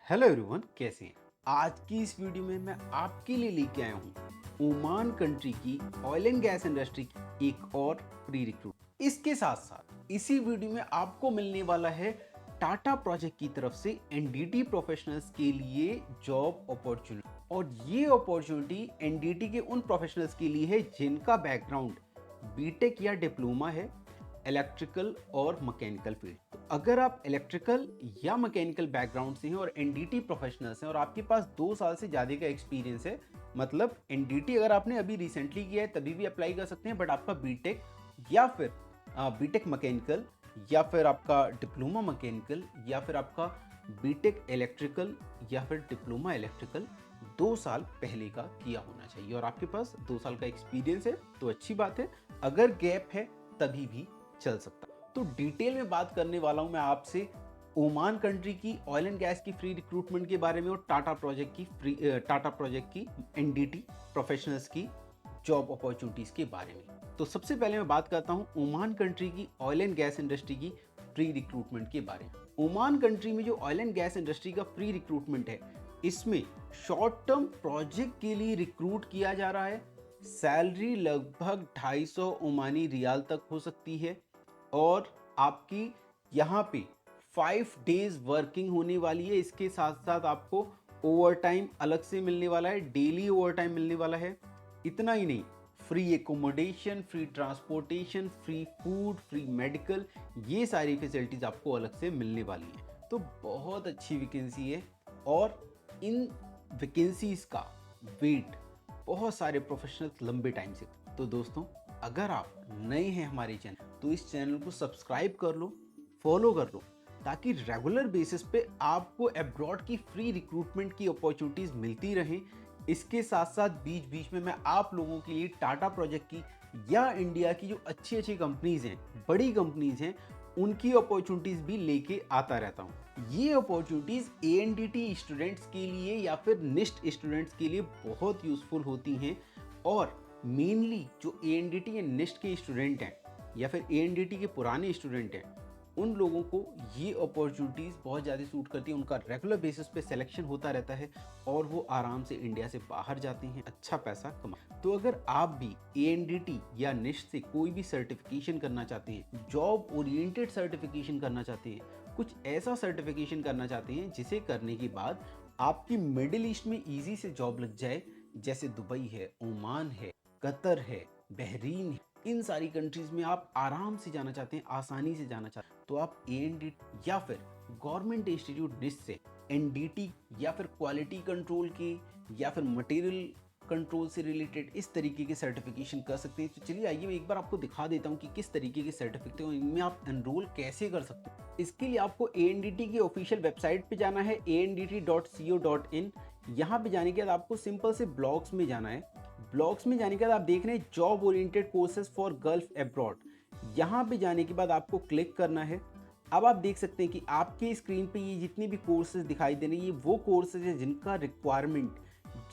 Hello everyone, कैसे हैं? आज की इस वीडियो में मैं आपके लिए लेके आया हूँ ओमान कंट्री की ऑयल एंड गैस इंडस्ट्री की एक और प्री रिक्रूट। इसके साथ साथ इसी वीडियो में आपको मिलने वाला है टाटा प्रोजेक्ट की तरफ से एनडीटी प्रोफेशनल्स के लिए जॉब अपॉर्चुनिटी। और ये अपॉर्चुनिटी एनडीटी के उन प्रोफेशनल्स के लिए है जिनका बैकग्राउंड बीटेक या डिप्लोमा है इलेक्ट्रिकल और मैकेनिकल फील्ड। तो अगर आप इलेक्ट्रिकल या मैकेनिकल बैकग्राउंड से हैं और एनडीटी प्रोफेशनल्स हैं और आपके पास 2 साल से ज़्यादा का एक्सपीरियंस है, मतलब एनडीटी अगर आपने अभी रिसेंटली किया है तभी भी अप्लाई कर सकते हैं, बट आपका बीटेक या फिर बीटेक मैकेनिकल या फिर आपका डिप्लोमा मैकेनिकल या फिर आपका बीटेक इलेक्ट्रिकल या फिर डिप्लोमा इलेक्ट्रिकल 2 साल पहले का किया होना चाहिए और आपके पास 2 साल का एक्सपीरियंस है तो अच्छी बात है। अगर गैप है तभी भी चल सकता। तो डिटेल में बात करने वाला हूं मैं आपसे ओमान कंट्री की ऑयल एंड गैस की फ्री रिक्रूटमेंट के बारे में और टाटा प्रोजेक्ट की एनडीटी प्रोफेशनल्स की जॉब अपॉर्चुनिटीज के बारे में। तो सबसे पहले मैं बात करता हूं ओमान कंट्री की ऑयल एंड गैस इंडस्ट्री की फ्री रिक्रूटमेंट के बारे में। ओमान कंट्री में जो ऑयल एंड गैस इंडस्ट्री का फ्री रिक्रूटमेंट है, इसमें शॉर्ट टर्म प्रोजेक्ट के लिए रिक्रूट किया जा रहा है। सैलरी लगभग 250 ओमानी रियाल तक हो सकती है और आपकी यहाँ पे 5 डेज वर्किंग होने वाली है। इसके साथ साथ आपको ओवर टाइम अलग से मिलने वाला है, डेली ओवर टाइम मिलने वाला है। इतना ही नहीं, free accommodation, free transportation, free food, free medical, ये सारी फैसिलिटीज आपको अलग से मिलने वाली है। तो बहुत अच्छी वैकेंसी है और इन वैकेंसीज का वेट बहुत सारे प्रोफेशनल्स लंबे टाइम से। तो दोस्तों, अगर आप नए हैं हमारे चैनल तो इस चैनल को सब्सक्राइब कर लो, फॉलो कर लो, ताकि रेगुलर बेसिस पे आपको अब्रॉड की फ्री रिक्रूटमेंट की अपॉर्चुनिटीज मिलती रहें। इसके साथ साथ बीच बीच में मैं आप लोगों के लिए टाटा प्रोजेक्ट की या इंडिया की जो अच्छी अच्छी कंपनीज हैं, बड़ी कंपनीज हैं, उनकी अपॉर्चुनिटीज भी लेके आता रहता हूँ। ये अपॉर्चुनिटीज एएनडीटी स्टूडेंट्स के लिए या फिर निस्ट स्टूडेंट्स के लिए बहुत यूजफुल होती हैं और मेनली जो एएनडीटी या निस्ट के स्टूडेंट हैं या फिर एएनडीटी के पुराने स्टूडेंट हैं, उन लोगों को ये अपॉर्चुनिटीज़ बहुत ज़्यादा सूट करती है। उनका रेगुलर बेसिस पे सिलेक्शन होता रहता है और वो आराम से इंडिया से बाहर जाते हैं, अच्छा पैसा कमा। तो अगर आप भी एएनडीटी या निश्ट से कोई भी सर्टिफिकेशन करना चाहते हैं, जॉब ओरिएंटेड सर्टिफिकेशन करना चाहते हैं, कुछ ऐसा सर्टिफिकेशन करना चाहते हैं जिसे करने के बाद आपकी मिडिल ईस्ट में ईजी से जॉब लग जाए, जैसे दुबई है, ओमान है, कतर है, बहरीन है, इन सारी कंट्रीज में आप आराम से जाना चाहते हैं, आसानी से जाना चाहते हैं, तो आप एएनडीटी या फिर गवर्नमेंट इंस्टीट्यूट निश्ट से एनडीटी या फिर क्वालिटी कंट्रोल के या फिर मटेरियल कंट्रोल से रिलेटेड इस तरीके के सर्टिफिकेशन कर सकते हैं। तो चलिए आइए मैं एक बार आपको दिखा देता हूँ कि किस तरीके के सर्टिफिकेट हैं, इनमें आप एनरोल कैसे कर सकते हैं। इसके लिए आपको एएनडीटी की ऑफिशियल वेबसाइट पे जाना है andt.co.in। यहाँ पे जाने के बाद आपको सिंपल से ब्लॉग्स में जाना है। ब्लॉग्स में जाने के बाद आप देख रहे हैं job oriented courses for gulf abroad. यहाँ पे जाने के बाद आपको क्लिक करना है। अब आप देख सकते हैं कि आपके स्क्रीन पे ये जितने भी कोर्सेज दिखाई दे रहे हैं, ये वो कोर्सेज हैं जिनका रिक्वायरमेंट,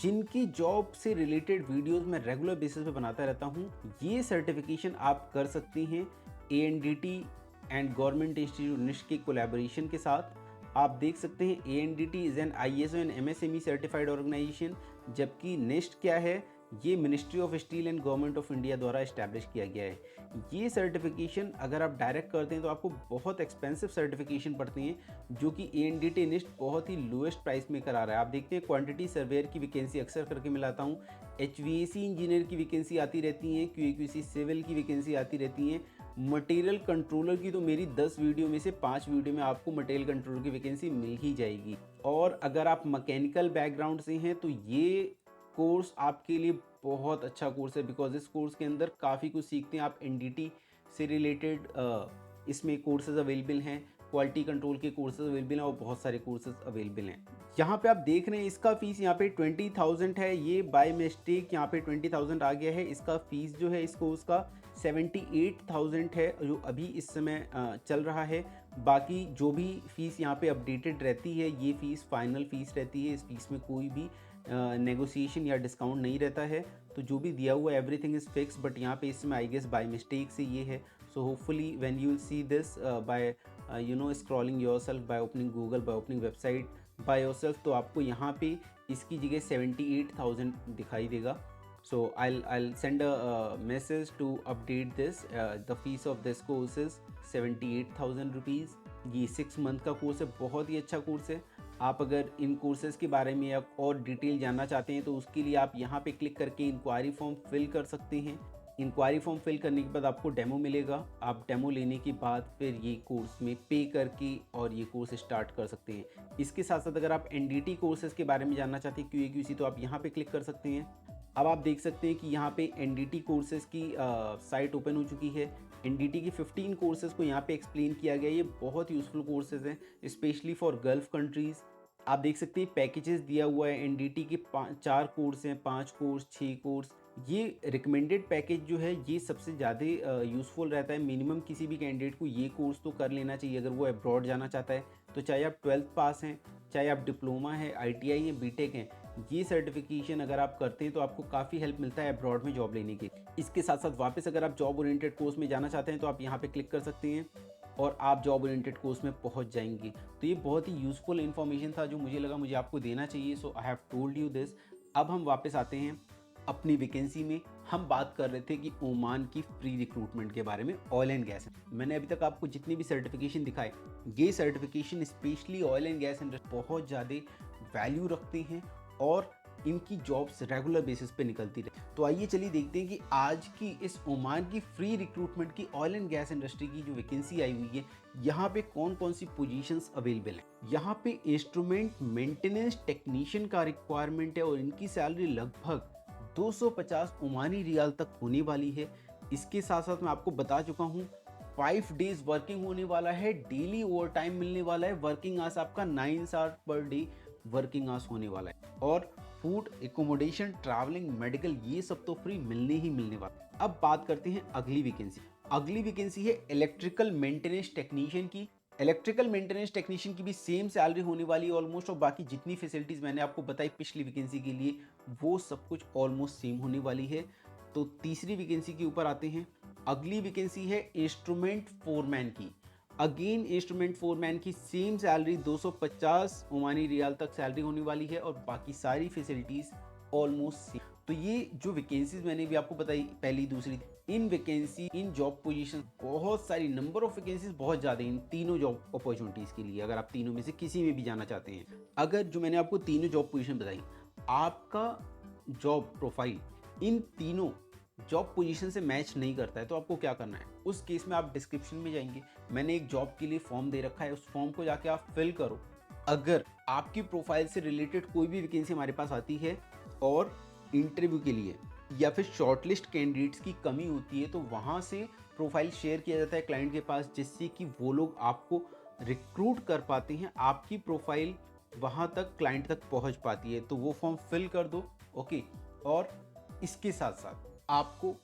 जिनकी जॉब से रिलेटेड वीडियोस मैं रेगुलर बेसिस पे बनाता रहता हूँ। ये सर्टिफिकेशन आप कर सकते हैं ANDT and government institute NISST के कोलैबोरेशन के साथ। आप देख सकते हैं ANDT is an ISO and MSME certified organisation, जबकि निश्ट क्या है, ये ministry of steel and government of India द्वारा इस्टेब्लिश किया गया है। ये सर्टिफिकेशन अगर आप डायरेक्ट करते हैं तो आपको बहुत एक्सपेंसिव सर्टिफिकेशन पड़ती हैं, जो कि एएनडीटी निस्ट बहुत ही लोएस्ट प्राइस में करा रहा है। आप देखते हैं क्वांटिटी सर्वेयर की वैकेंसी अक्सर करके मिलाता हूँ, एचवीएसी इंजीनियर की वैकेंसी आती रहती हैं, क्यूएक्यूसी सिविल की वैकेंसी आती रहती हैं, मटेरियल कंट्रोलर की तो मेरी 10 वीडियो में से 5 वीडियो में आपको मटेरियल कंट्रोलर की वैकेंसी मिल ही जाएगी। और अगर आप मैकेनिकल बैकग्राउंड से हैं तो ये कोर्स आपके लिए बहुत अच्छा कोर्स है, बिकॉज इस कोर्स के अंदर काफ़ी कुछ सीखते हैं आप। एनडीटी से रिलेटेड इसमें कोर्सेज अवेलेबल हैं, क्वालिटी कंट्रोल के कोर्सेज अवेलेबल हैं और बहुत सारे कोर्सेज अवेलेबल हैं। यहाँ पे आप देख रहे हैं इसका फीस यहाँ पे 20,000 है। ये बाय मिस्टेक यहाँ पे 20,000 आ गया है। इसका फीस जो है इस कोर्स का 78,000 है, जो अभी इस समय चल रहा है। बाकी जो भी फीस यहाँ पे अपडेटेड रहती है, ये फीस फाइनल फीस रहती है। इस फीस में कोई भी नेगोशिएशन या डिस्काउंट नहीं रहता है। तो जो भी दिया हुआ एवरीथिंग इज़ फिक्स, बट यहाँ पे इसमें आई गेस बाय मिस्टेक से ये है। So hopefully when you will see this by scrolling yourself, by opening Google, by opening website, by yourself तो आपको यहाँ पे इसकी जगह 78,000 दिखाई देगा। सो I'll send a message to update this. The fees of this course is 78,000 rupees. ये 6 month का कोर्स है, बहुत ही अच्छा कोर्स है। आप अगर इन कोर्सेज़ के बारे में या और डिटेल जानना चाहते हैं तो उसके लिए आप यहाँ पे क्लिक करके इंक्वायरी फॉर्म फिल कर सकते हैं। इंक्वायरी फॉर्म फिल करने के बाद आपको डेमो मिलेगा। आप डेमो लेने के बाद फिर ये कोर्स में पे करके और ये कोर्स स्टार्ट कर सकते हैं। इसके साथ साथ अगर आप एनडीटी कोर्सेज़ के बारे में जानना चाहते हैं QA/QC तो आप यहाँ पे क्लिक कर सकते हैं। अब आप देख सकते हैं कि यहाँ पे एनडीटी कोर्सेज़ की साइट ओपन हो चुकी है। एनडीटी की 15 कोर्सेज़ को यहाँ पे एक्सप्लेन किया गया है। ये बहुत यूज़फुल कोर्सेज़ हैं स्पेशली फॉर गल्फ़ कंट्रीज़। आप देख सकते हैं पैकेजेस दिया हुआ है। एनडीटी के 4 कोर्स हैं, 5 कोर्स, 6 कोर्स। ये रिकमेंडेड पैकेज जो है ये सबसे ज़्यादा यूज़फुल रहता है। मिनिमम किसी भी कैंडिडेट को ये कोर्स तो कर लेना चाहिए अगर वो अब्रॉड जाना चाहता है। तो चाहे आप 12th पास हैं, चाहे आप डिप्लोमा है, ITI है, बीटेक हैं, ये सर्टिफिकेशन अगर आप करते हैं तो आपको काफ़ी हेल्प मिलता है अब्रॉड में जॉब लेने की। इसके साथ साथ वापस अगर आप जॉब ओरिएंटेड कोर्स में जाना चाहते हैं तो आप यहाँ पे क्लिक कर सकते हैं और आप जॉब ओरिएंटेड कोर्स में पहुँच जाएंगे। तो ये बहुत ही यूज़फुल इन्फॉर्मेशन था जो मुझे लगा मुझे आपको देना चाहिए। So I have told you this. अब हम वापस आते हैं अपनी वैकेंसी में। हम बात कर रहे थे कि ओमान की फ्री रिक्रूटमेंट के बारे में, ऑयल एंड गैस। मैंने अभी तक आपको जितने भी सर्टिफिकेशन दिखाए, ये certification specially oil and gas industry बहुत ज़्यादा वैल्यू रखते हैं और इनकी जॉब्स रेगुलर बेसिस पे निकलती रहे। तो आइए चलिए देखते हैं कि आज की इस ओमान की फ्री रिक्रूटमेंट की ऑयल एंड गैस इंडस्ट्री की जो वैकेंसी आई हुई है, यहाँ पे कौन कौन सी पोजीशंस अवेलेबल हैं। यहाँ पे इंस्ट्रूमेंट मेंटेनेंस टेक्नीशियन का रिक्वायरमेंट है और इनकी सैलरी लगभग 250 ओमानी रियाल तक होने वाली है। इसके साथ साथ मैं आपको बता चुका हूँ 5 डेज वर्किंग होने वाला है, डेली ओवर टाइम मिलने वाला है, वर्किंग आवर्स आपका 9 hours per day working hours होने वाला है और फूड, एकोमोडेशन, ट्रैवलिंग, मेडिकल ये सब तो फ्री मिलने ही मिलने वाला है। अब बात करते हैं अगली वैकेंसी। अगली वैकेंसी है इलेक्ट्रिकल मेंटेनेंस टेक्नीशियन की। इलेक्ट्रिकल मेंटेनेंस टेक्नीशियन की भी सेम सैलरी होने वाली है ऑलमोस्ट, और बाकी जितनी फैसिलिटीज़ मैंने आपको बताई पिछली वैकेंसी के लिए वो सब कुछ ऑलमोस्ट सेम होने वाली है। तो तीसरी वैकेंसी के ऊपर आते हैं। अगली वैकेंसी है इंस्ट्रूमेंट फोरमैन की। अगेन इंस्ट्रूमेंट फोरमैन की सेम सैलरी 250 ओमानी रियाल तक सैलरी होने वाली है और बाकी सारी फैसिलिटीज़ ऑलमोस्ट सेम। तो ये जो वैकेंसीज मैंने भी आपको बताई पहली दूसरी, इन वैकेंसी, इन जॉब पोजीशन बहुत सारी, नंबर ऑफ वैकेंसीज बहुत ज़्यादा इन तीनों जॉब अपॉर्चुनिटीज़ के लिए, अगर आप तीनों में से किसी में भी जाना चाहते हैं। अगर जो मैंने आपको तीनों जॉब पोजीशन बताई, आपका जॉब प्रोफाइल इन तीनों जॉब पोजीशन से मैच नहीं करता है तो आपको क्या करना है, उस केस में आप डिस्क्रिप्शन में जाएंगे, मैंने एक जॉब के लिए फॉर्म दे रखा है, उस फॉर्म को जाके आप फिल करो। अगर आपकी प्रोफाइल से रिलेटेड कोई भी वैकेंसी हमारे पास आती है और इंटरव्यू के लिए या फिर शॉर्टलिस्ट कैंडिडेट्स की कमी होती है तो वहाँ से प्रोफाइल शेयर किया जाता है क्लाइंट के पास, जिससे कि वो लोग आपको रिक्रूट कर पाते हैं, आपकी प्रोफाइल वहाँ तक क्लाइंट तक पहुँच पाती है। तो वो फॉर्म फिल कर दो, ओके। और इसके साथ साथ आपको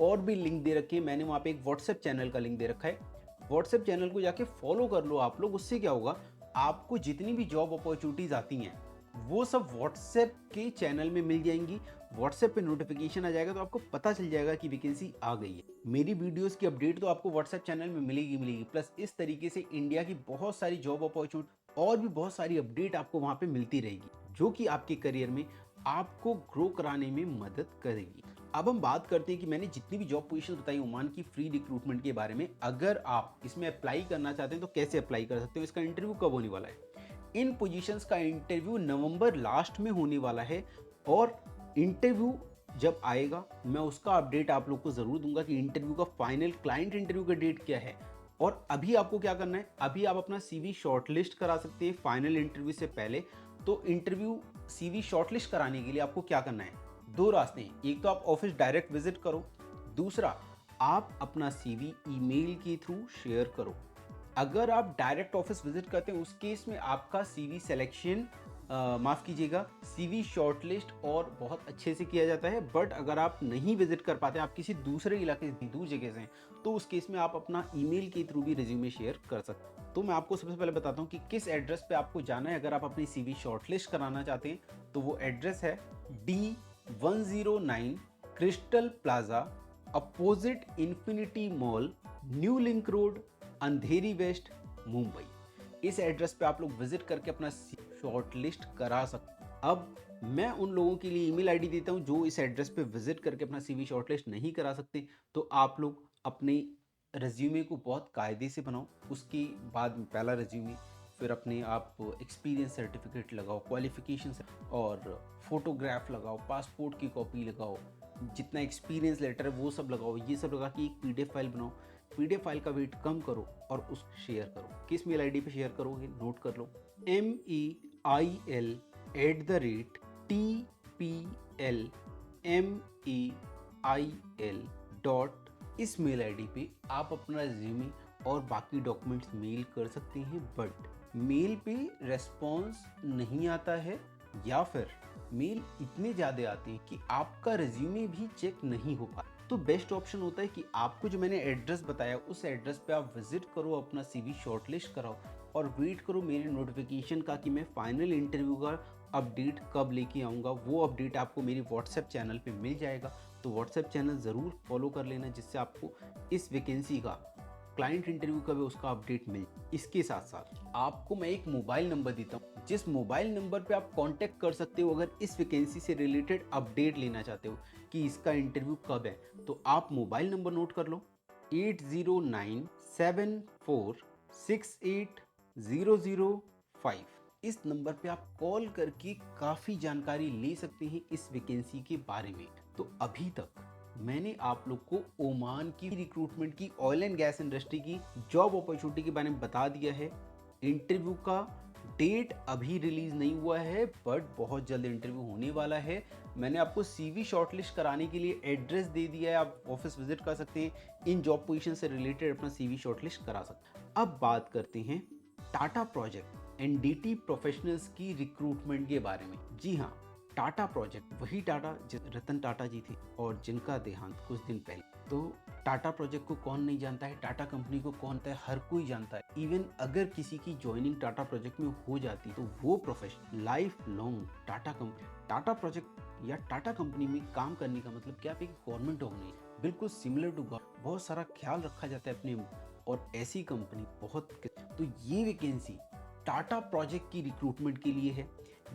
और भी लिंक दे रखे हैं, मैंने वहाँ पे एक व्हाट्सएप चैनल का लिंक दे रखा है। व्हाट्सएप चैनल को जाके फॉलो कर लो आप लोग। उससे क्या होगा, आपको जितनी भी जॉब अपॉर्चुनिटीज़ आती हैं वो सब व्हाट्सएप के चैनल में मिल जाएंगी। व्हाट्सएप पे नोटिफिकेशन आ जाएगा तो आपको पता चल जाएगा कि वैकेंसी आ गई है। मेरी वीडियोस की अपडेट तो आपको व्हाट्सएप चैनल में मिलेगी। प्लस इस तरीके से इंडिया की बहुत सारी जॉब अपॉर्चुनिटी और भी बहुत सारी अपडेट आपको वहाँ पे मिलती रहेगी, जो कि आपके करियर में आपको ग्रो कराने में मदद करेगी। अब हम बात करते हैं कि मैंने जितनी भी जॉब पोजीशन बताई ओमान की फ्री रिक्रूटमेंट के बारे में, अगर आप इसमें अप्लाई करना चाहते हैं तो कैसे अप्लाई कर सकते हो, इसका इंटरव्यू कब होने वाला है। इन पोजीशंस का इंटरव्यू नवंबर लास्ट में होने वाला है और इंटरव्यू जब आएगा मैं उसका अपडेट आप लोग को ज़रूर दूंगा कि इंटरव्यू का फाइनल क्लाइंट इंटरव्यू का डेट क्या है। और अभी आपको क्या करना है, अभी आप अपना CV शॉर्टलिस्ट करा सकते हैं फाइनल इंटरव्यू से पहले। तो इंटरव्यू CV शॉर्टलिस्ट कराने के लिए आपको क्या करना है, 2 रास्ते हैं। एक तो आप ऑफिस डायरेक्ट विजिट करो, दूसरा आप अपना CV ईमेल के थ्रू शेयर करो। अगर आप डायरेक्ट ऑफिस विजिट करते हैं उस केस में आपका CV सिलेक्शन माफ़ कीजिएगा CV शॉर्टलिस्ट और बहुत अच्छे से किया जाता है। बट अगर आप नहीं विजिट कर पाते, आप किसी दूसरे इलाके से, दूसरी जगह से, तो उस केस में आप अपना ईमेल के थ्रू भी रिज्यूमे शेयर कर सकते हैं। तो मैं आपको सबसे पहले बताता हूँ कि किस एड्रेस पे आपको जाना है अगर आप अपनी CV शॉर्टलिस्ट कराना चाहते हैं। तो वो एड्रेस है D109 Crystal Plaza, opposite Infinity Mall, New Link Road, Andheri west, Mumbai. इस एड्रेस पे आप लोग विजिट करके अपना शॉर्टलिस्ट करा सकते हैं। अब मैं उन लोगों के लिए ईमेल आईडी देता हूं जो इस एड्रेस पे विजिट करके अपना सीवी शॉर्टलिस्ट नहीं करा सकते। तो आप लोग अपने रेज्यूमे को बहुत कायदे से बनाओ। उसके बाद में पहला रेज्यूमे, फिर अपने आप एक्सपीरियंस सर्टिफिकेट लगाओ, क्वालिफिकेशन और फोटोग्राफ लगाओ, पासपोर्ट की कॉपी लगाओ, जितना एक्सपीरियंस लेटर है वो सब लगाओ। ये सब लगा के एक पीडीएफ फाइल बनाओ। पीडीएफ फाइल का वेट कम करो और उसको शेयर करो। किस मेल आईडी पे शेयर करोगे, नोट कर लो, mail@TPLMAIL. इस मेल आईडी पे आप अपना रिज्यूमे और बाकी डॉक्यूमेंट्स मेल कर सकते हैं। बट मेल पे रेस्पॉन्स नहीं आता है या फिर मेल इतने ज़्यादा आते हैं कि आपका रिज्यूमे भी चेक नहीं हो पाता। तो बेस्ट ऑप्शन होता है कि आपको जो मैंने एड्रेस बताया उस एड्रेस पे आप विजिट करो, अपना सीवी शॉर्टलिस्ट कराओ और वेट करो मेरे नोटिफिकेशन का कि मैं फाइनल इंटरव्यू का अपडेट कब लेके आऊँगा। वो अपडेट आपको मेरी व्हाट्सएप चैनल पे मिल जाएगा। तो व्हाट्सएप चैनल ज़रूर फॉलो कर लेना, जिससे आपको इस वैकेंसी का क्लाइंट इंटरव्यू का भी उसका अपडेट मिल। इसके साथ साथ आपको मैं एक मोबाइल नंबर देता हूँ, जिस मोबाइल नंबर पे आप कांटेक्ट कर सकते हो अगर इस वैकेंसी से रिलेटेड अपडेट लेना चाहते हो कि इसका इंटरव्यू कब है। तो आप मोबाइल नंबर नोट कर लो, 8097468005। इस नंबर पे आप कॉल करके काफ़ी जानकारी ले सकते हैं इस वैकेंसी के बारे में। तो अभी तक मैंने आप लोग को ओमान की रिक्रूटमेंट की, ऑयल एंड गैस इंडस्ट्री की जॉब अपॉर्चुनिटी के बारे में बता दिया है। इंटरव्यू का डेट अभी रिलीज नहीं हुआ है बट बहुत जल्द इंटरव्यू होने वाला है। मैंने आपको सीवी शॉर्टलिस्ट कराने के लिए एड्रेस दे दिया है, आप ऑफिस विजिट कर सकते हैं, इन जॉब पोजीशन से रिलेटेड अपना सीवी शॉर्टलिस्ट करा सकते हैं। अब बात करते हैं टाटा प्रोजेक्ट एनडीटी प्रोफेशनल्स की रिक्रूटमेंट के बारे में। जी हाँ, टाटा प्रोजेक्ट, वही टाटा रतन टाटा जी थे और जिनका देहांत कुछ दिन पहले। तो टाटा प्रोजेक्ट को कौन नहीं जानता है, टाटा कंपनी को कौन जानता है, हर कोई जानता है। इवन अगर किसी की ज्वाइनिंग टाटा प्रोजेक्ट में हो जाती तो वो profession life long Tata project या टाटा कंपनी में काम करने का मतलब क्या, आप एक गवर्नमेंट ऑर्गेनाइजेशन, बिल्कुल सिमिलर टू गवर्नमेंट, बहुत सारा ख्याल रखा जाता है अपने, और ऐसी कंपनी बहुत। तो ये वैकेंसी टाटा प्रोजेक्ट की रिक्रूटमेंट के लिए है।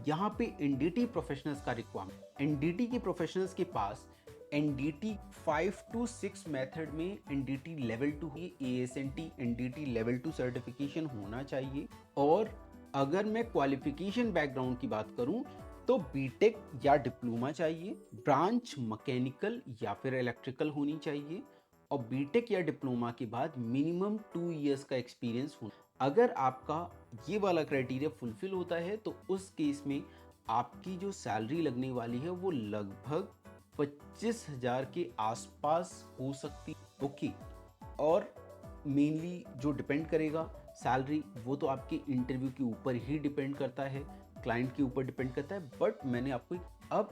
यहाँ पे एनडीटी प्रोफेशनल्स का रिक्वायरमेंट, एनडीटी के प्रोफेशनल्स के पास एनडीटी 5 to 6 मेथड में एनडीटी लेवल 2 की एएसएनटी एनडीटी लेवल 2 सर्टिफिकेशन होना चाहिए। और अगर मैं क्वालिफिकेशन बैकग्राउंड की बात करूं तो बीटेक या डिप्लोमा चाहिए, ब्रांच मैकेनिकल या फिर इलेक्ट्रिकल होनी चाहिए, और बीटेक या डिप्लोमा के बाद मिनिमम 2 इयर्स का एक्सपीरियंस होना। अगर आपका ये वाला क्राइटेरिया फुलफिल होता है तो उस केस में आपकी जो सैलरी लगने वाली है वो लगभग 25,000 के आसपास हो सकती। ओके, और मेनली जो डिपेंड करेगा सैलरी, वो तो आपके इंटरव्यू के ऊपर ही डिपेंड करता है, क्लाइंट के ऊपर डिपेंड करता है। बट मैंने आपको अब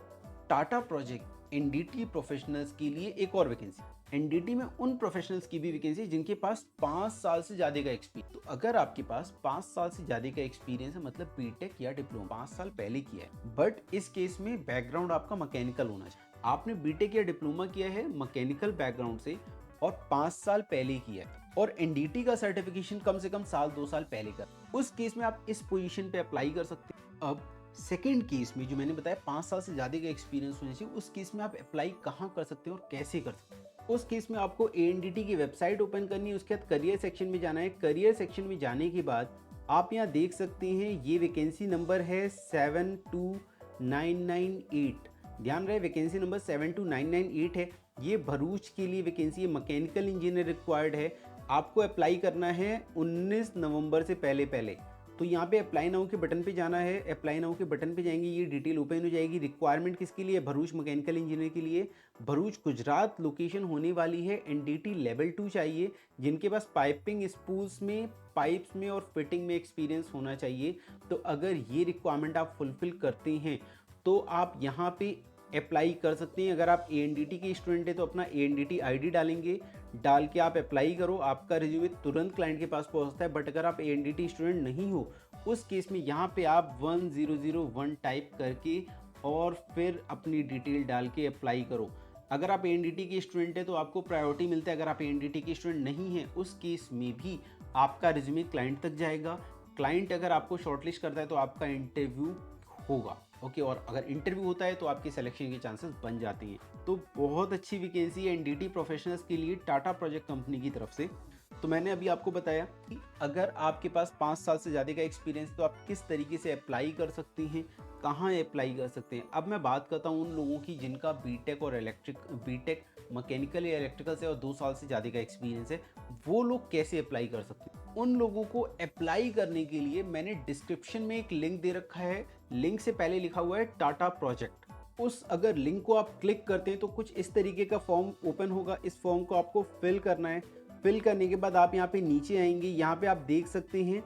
टाटा प्रोजेक्ट एनडीटी प्रोफेशनल्स के लिए एक और वैकेंसी, एनडीटी में उन प्रोफेशनल्स की भी वैकेंसी जिनके पास 5 साल से ज़्यादा का एक्सपीरियंस। तो अगर आपके पास 5 साल से ज़्यादा का एक्सपीरियंस है, मतलब बीटेक या डिप्लोमा 5 साल पहले किया है, बट इस केस में बैकग्राउंड आपका मैकेनिकल होना चाहिए। आपने बीटेक या डिप्लोमा किया है मैकेनिकल बैकग्राउंड से और 5 साल पहले किया है, और एनडीटी का सर्टिफिकेशन कम से कम साल 2 साल पहले कर, उस केस में आप इस पोजीशन पे अप्लाई कर सकते हैं। अब सेकेंड केस में जो मैंने बताया 5 साल से ज़्यादा का एक्सपीरियंस होना चाहिए, उस केस में आप अप्लाई कहाँ कर सकते हैं और कैसे कर सकते हैं। उस केस में आपको एएनडीटी की वेबसाइट ओपन करनी है, उसके बाद करियर सेक्शन में जाना है। करियर सेक्शन में जाने के बाद आप यहाँ देख सकते हैं ये वैकेंसी नंबर है 72998। ध्यान रहे वैकेंसी नंबर 72998 है। ये भरूच के लिए वैकेंसी है, मैकेनिकल इंजीनियर रिक्वायर्ड है। आपको अप्लाई करना है 19 नवंबर से पहले। तो यहाँ पे अप्लाई नाउ के बटन पे जाना है। अप्लाई नाउ के बटन पे जाएंगे, ये डिटेल ओपन हो जाएगी। रिक्वायरमेंट किसके लिए, भरूच मैकेनिकल इंजीनियर के लिए, भरूच गुजरात लोकेशन होने वाली है। एनडीटी लेवल 2 चाहिए, जिनके पास पाइपिंग स्पूल्स में, पाइप्स में और फिटिंग में एक्सपीरियंस होना चाहिए। तो अगर ये रिक्वायरमेंट आप फुलफिल करते हैं तो आप यहाँ पे अप्लाई कर सकते हैं। अगर आप एएनडीटी के स्टूडेंट हैं तो अपना एएनडीटी आईडी डालेंगे, डाल के आप अप्लाई करो, आपका रिज्यूमे तुरंत क्लाइंट के पास पहुंचता है। बट अगर आप एएनडीटी स्टूडेंट नहीं हो, उस केस में यहाँ पे आप 1001 टाइप करके और फिर अपनी डिटेल डाल के अप्लाई करो। अगर आप एएनडीटी के स्टूडेंट हैं तो आपको प्रायोरिटी मिलता है। अगर आप एएनडीटी के स्टूडेंट नहीं हैं, उस केस में भी आपका रिज्यूमे क्लाइंट तक जाएगा। क्लाइंट अगर आपको शॉर्टलिस्ट करता है तो आपका इंटरव्यू होगा, ओके, और अगर इंटरव्यू होता है तो आपके सिलेक्शन के चांसेस बन जाते हैं। तो बहुत अच्छी वैकेंसी है एनडीटी प्रोफेशनल्स के लिए टाटा प्रोजेक्ट कंपनी की तरफ से। तो मैंने अभी आपको बताया कि अगर आपके पास 5 साल से ज़्यादा का एक्सपीरियंस तो आप किस तरीके से अप्लाई कर सकते हैं, कहाँ अप्लाई कर सकते हैं। अब मैं बात करता हूँ उन लोगों की जिनका बीटेक और बीटेक मैकेनिकल या इलेक्ट्रिकल से और 2 साल से ज़्यादा का एक्सपीरियंस है, वो लोग कैसे अप्लाई कर सकते हैं। उन लोगों को अप्लाई करने के लिए मैंने डिस्क्रिप्शन में एक लिंक दे रखा है, लिंक से पहले लिखा हुआ है टाटा प्रोजेक्ट। उस अगर लिंक को आप क्लिक करते हैं तो कुछ इस तरीके का फॉर्म ओपन होगा। इस फॉर्म को आपको फिल करना है। फिल करने के बाद आप यहाँ पे नीचे आएंगे, यहाँ पे आप देख सकते हैं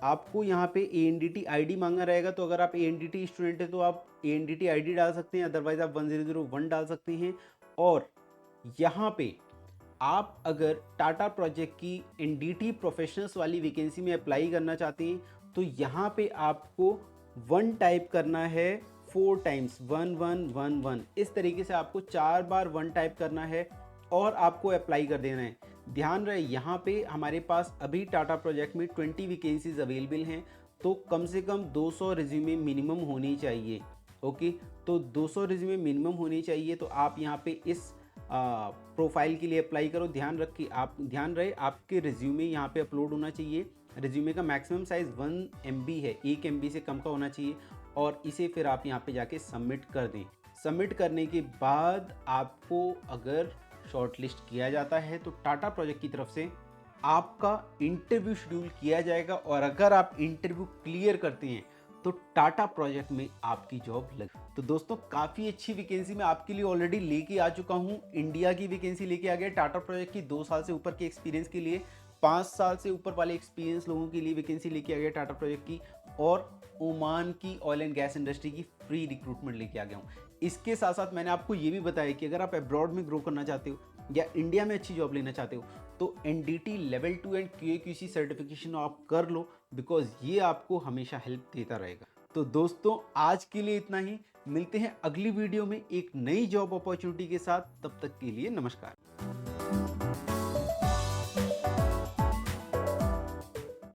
आपको यहाँ पे ANDT ID मांगा रहेगा। तो अगर आप ANDT स्टूडेंट है तो आप ANDT ID डाल सकते हैं, अदरवाइज आप 1001 डाल सकते हैं। और यहाँ पे आप अगर टाटा प्रोजेक्ट की एनडीटी प्रोफेशनल्स वाली वैकेंसी में अप्लाई करना चाहते हैं तो यहाँ पे आपको 1 टाइप करना है 4 टाइम्स, 1111। इस तरीके से आपको 4 बार 1 टाइप करना है और आपको अप्लाई कर देना है। ध्यान रहे यहाँ पे हमारे पास अभी टाटा प्रोजेक्ट में 20 वैकेंसीज अवेलेबल हैं, तो कम से कम 200 रिज्यूमे मिनिमम होनी चाहिए। ओके, तो 200 रिज्यूमे मिनिमम होनी चाहिए। तो आप यहाँ पे इस प्रोफाइल के लिए अप्लाई करो। ध्यान रहे आपके रिज्यूमे यहाँ पे अपलोड होना चाहिए। रिज्यूमे का मैक्सिमम साइज़ 1 MB है, 1 MB से कम का होना चाहिए। और इसे फिर आप यहाँ पे जाके सबमिट कर दें। सबमिट करने के बाद आपको अगर शॉर्टलिस्ट किया जाता है तो टाटा प्रोजेक्ट की तरफ से आपका इंटरव्यू शेड्यूल किया जाएगा। और अगर आप इंटरव्यू क्लियर करते हैं तो टाटा प्रोजेक्ट में आपकी जॉब लग। तो दोस्तों काफ़ी अच्छी वैकेंसी मैं आपके लिए ऑलरेडी लेके आ चुका हूँ। इंडिया की वैकेंसी लेके आ गया टाटा प्रोजेक्ट की 2 साल से ऊपर के एक्सपीरियंस के लिए, 5 साल से ऊपर वाले एक्सपीरियंस लोगों के लिए वैकेंसी लेके आ गया टाटा प्रोजेक्ट की, और ओमान की ऑयल एंड गैस इंडस्ट्री की फ्री रिक्रूटमेंट लेके आ गया हूँ। इसके साथ साथ मैंने आपको ये भी बताया कि अगर आप अब्रॉड में ग्रो करना चाहते हो या इंडिया में अच्छी जॉब लेना चाहते हो तो NDT level 2 and QAQC certification आप कर लो, बिकॉज ये आपको हमेशा हेल्प देता रहेगा। तो दोस्तों आज के लिए इतना ही। मिलते हैं अगली वीडियो में एक नई जॉब अपॉर्चुनिटी के साथ। तब तक के लिए नमस्कार।